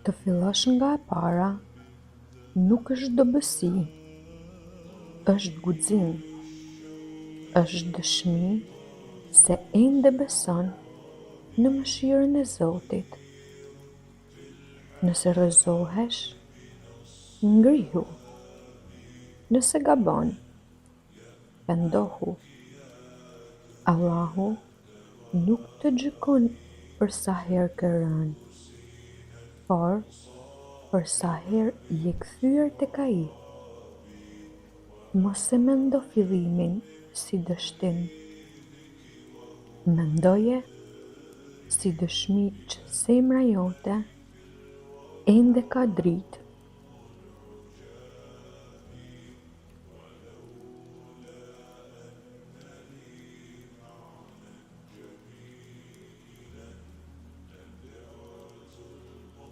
Të fillosh nga e para nuk është dobësi, është guxim, është dëshmi se ende beson në mëshirën e Zotit. Nëse rrëzohesh, ngrihu. Nëse gabon, pendohu. Allahu nuk të gjykon për sa herë ke rënë, por për sa herë je kthyer tek Ai. Mos e mendo fillimin si dështim. Mendoje si dëshmi që zemra jote ende ka dritë